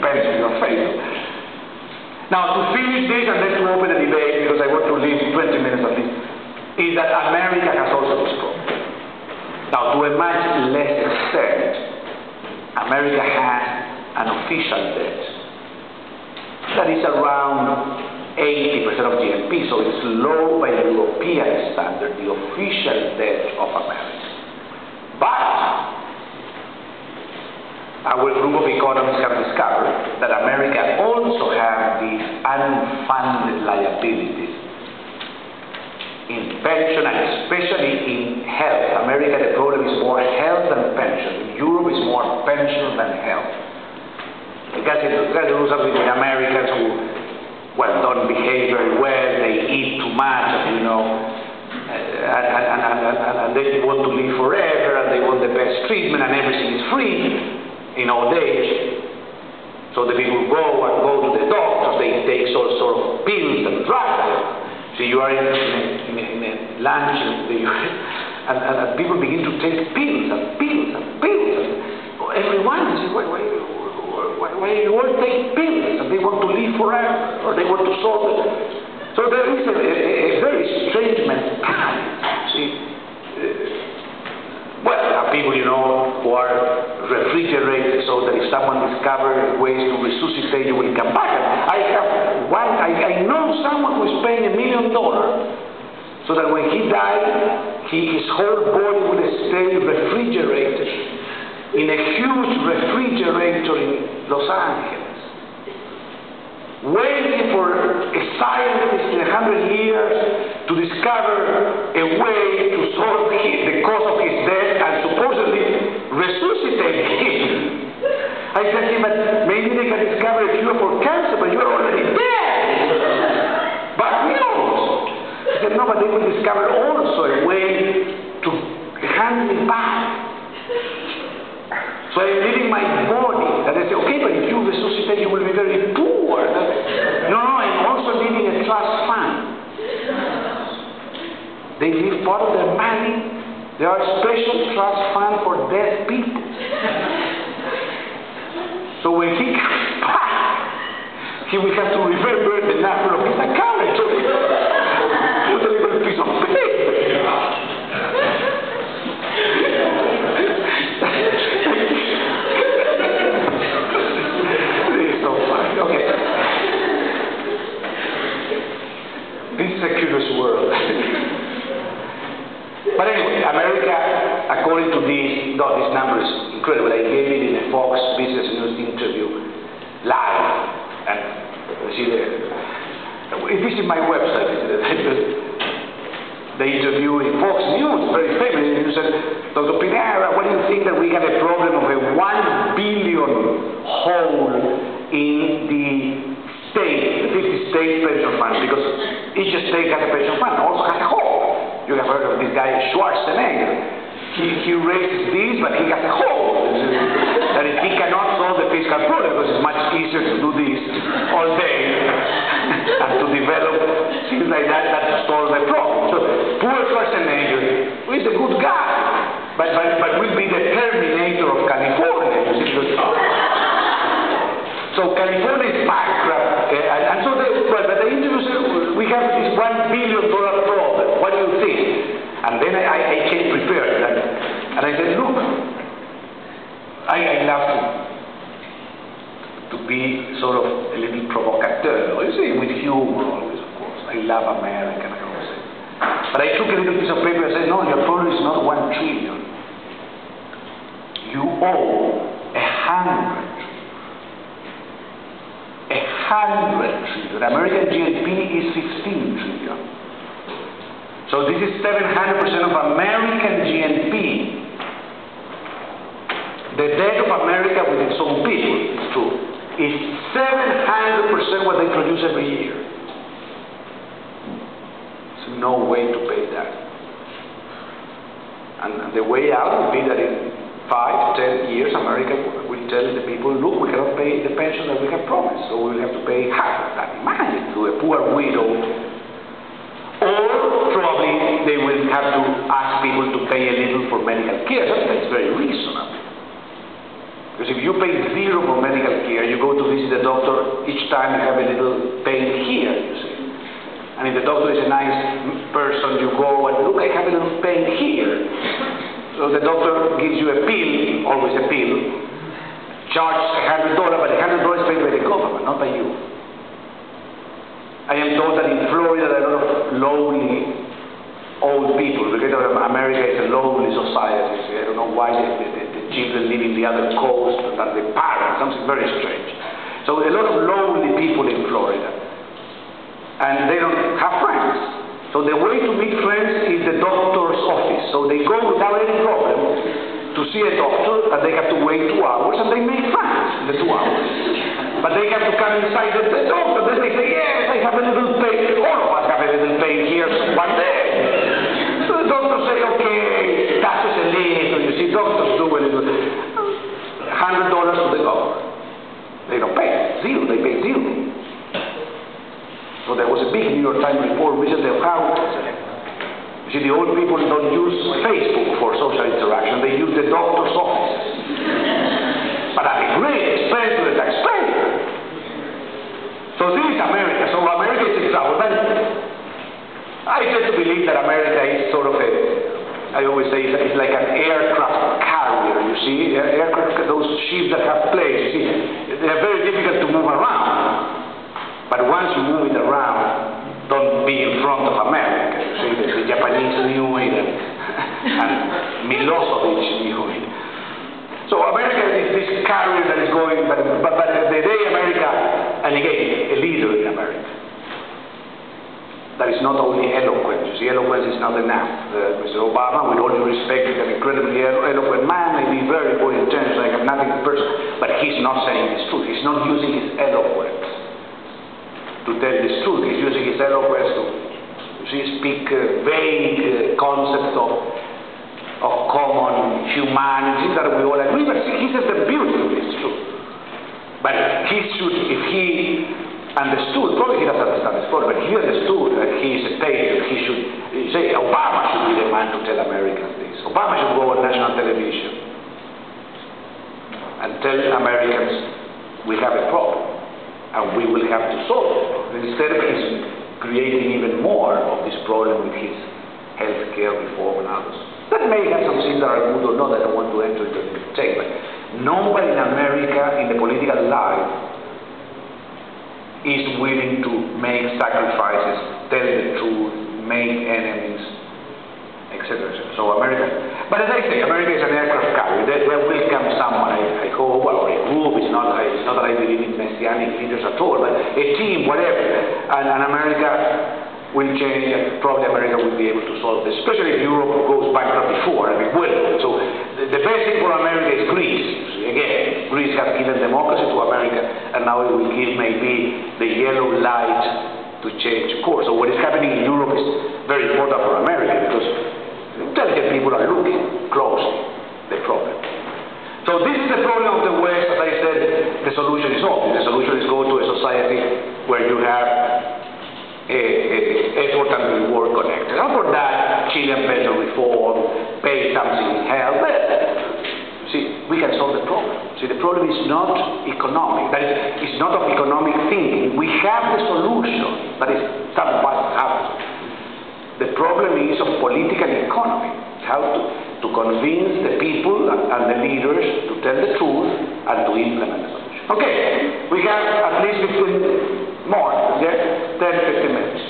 depends on your faith. Now, to finish this and then to open a debate, because I want to leave 20 minutes at least, is that America has also this problem. Now, to a much less extent, America has an official debt that is around 80% of GNP, so it's low by European standard, the official debt of America. But our group of economists have discovered that America also has these unfunded liabilities in pension and especially in health. America, the problem is more health than pension. In Europe, it's more pension than health. It has to do something with Americans who, well, don't behave very well, they eat too much, you know, and they want to live forever, and they want the best treatment, and everything is free in old age. So the people go to the doctors, they take all sort of pills and drugs. So you are in a lunch, and people begin to take pills and pills and pills. And everyone says, why you all take pills? And they want to live forever, or they want to solve it. So there is a very strange mentality. Well, people, you know, who are refrigerated so that if someone discovers ways to resuscitate, you will come back. I know someone who is paying $1 million so that when he dies, his whole body will stay refrigerated in a huge refrigerator in Los Angeles, waiting for a scientist in 100 years to discover a way to solve the cause of his death and supposedly resuscitate him. I said to him, but maybe they can discover a cure for cancer, but you're already dead. But who knows? He said, no, but they will discover also a way to hand me back. So I'm leaving my body. And they say, okay, but if you resuscitate, you will be very poor. No, I'm also leaving a trust fund. They leave part of their money. There are special trust funds for dead people. So when he comes back, he will have to remember the number of his account. Put a little piece of paper. This is so funny. Okay. This is a curious world. But anyway, America, according to this number is incredible. I gave it in a Fox Business News interview live. And see, this is my website. The interview in Fox News, very famous. And he said, Dr. Piñera, what do you think that we have a problem of a $1 billion hole in the state, the 50 state pension funds? Because each state has a pension fund, also has a hole. You have heard of this guy, Schwarzenegger. He raises this, but he has a hole. That is, he cannot solve the fiscal problem because it's much easier to do this all day and to develop things like that to solve the problem. So, poor Schwarzenegger, who is a good guy, but will be the Terminator of California. You see, so California is bankrupt, and so but the interview said, we have this $1 billion problem. What do you think? And then I came prepared, and I said, look, I love to be sort of a little provocateur, you see, with humor always, of course. I love America, I always say. But I took a little piece of paper and said, no, your problem is not $1 trillion. You owe 100 trillion. American GNP is 15 trillion. So this is 700% of American GNP. The debt of America with its own people, it's true, is 700% what they produce every year. There's no way to pay that. And the way out would be that in 5, 10 years, America will tell the people, look, we cannot pay the pension that we have promised, so we will have to pay half of that. Imagine, to a poor widow. Or probably they will have to ask people to pay a little for medical care. That's very reasonable. Because if you pay zero for medical care, you go to this each time you have a little pain here, you see. And if the doctor is a nice person, you go and look, I have a little pain here. So the doctor gives you a pill, always a pill, charges $100, but the $100 is paid by the government, not by you. I am told that in Florida there are a lot of lonely old people, because America is a lonely society. So I don't know why the children live in the other coast than the parents, something very strange. So a lot of lonely people in Florida. And they don't have friends. So the way to meet friends is the doctor's office. So they go without any problem to see a doctor, and they have to wait 2 hours, and they make friends in the 2 hours. But they have to come inside the doctor, then they say, yes, I have a little pain. All of us have a little pain here one day. So the doctor say, okay, that's just a little. You see, doctors do a little. $100 to the government. They don't pay. Zero. They pay zero. So there was a big New York Times report recently of how, you see, the old people don't use Facebook for social interaction, they use the doctor's office. But at a great expense to the taxpayer. So this is America. So America is in trouble. But I tend to believe that America is sort of a, I always say it's like an aircraft carrier, you see. Aircraft, those ships that have planes, you see, they are very difficult to move around. But once you move it around, don't be in front of America. You see, the Japanese knew it, and Milosevic knew it. So America is this carrier that is going, but the day America, and again, a leader in America, that is not only eloquent. You see, eloquence is not enough. Mr. Obama, with all due respect, is an incredibly eloquent man, maybe very good intentions, I have nothing personal, but he's not saying his truth. He's not using his eloquence to tell this truth. He's using his eloquence to speak vague concepts of common humanity that we all agree, but he says the beauty of this truth. But he should, if he understood, probably he doesn't understand this problem, but if he understood that he is a patriot, he should say, Obama should be the man to tell Americans this. Obama should go on national television and tell Americans we have a problem. And we will have to solve it. Instead of his creating even more of this problem with his health care reform and others. That may have some things that are good or not, I don't want to enter into the detail, but nobody in America in the political life is willing to make sacrifices, tell the truth, make enemies, etc. So America, but as I say, America is an aircraft carrier. There will come someone, I hope, or a group. It's not that I believe in messianic leaders at all, but a team, whatever, and America will change, and probably America will be able to solve this, especially if Europe goes bankrupt before, and it will. So the best thing for America is Greece. Again, Greece has given democracy to America, and now it will give maybe the yellow light to change course. So what is happening in Europe is very important for America, because intelligent people are looking closely at the problem. So this is the problem of the West. As I said, the solution is obvious. The solution is go to a society where you have effort and reward connected. And for that, Chilean pension reform, pay something in health. But, see, we can solve the problem. See, the problem is not economic. That is, it's not of economic thinking. We have the solution, but it's somewhat abstract. The problem is of political economy. How to convince the people and the leaders to tell the truth and to implement the solution. Okay, we have at least 15 more, yeah? 10, 15 minutes.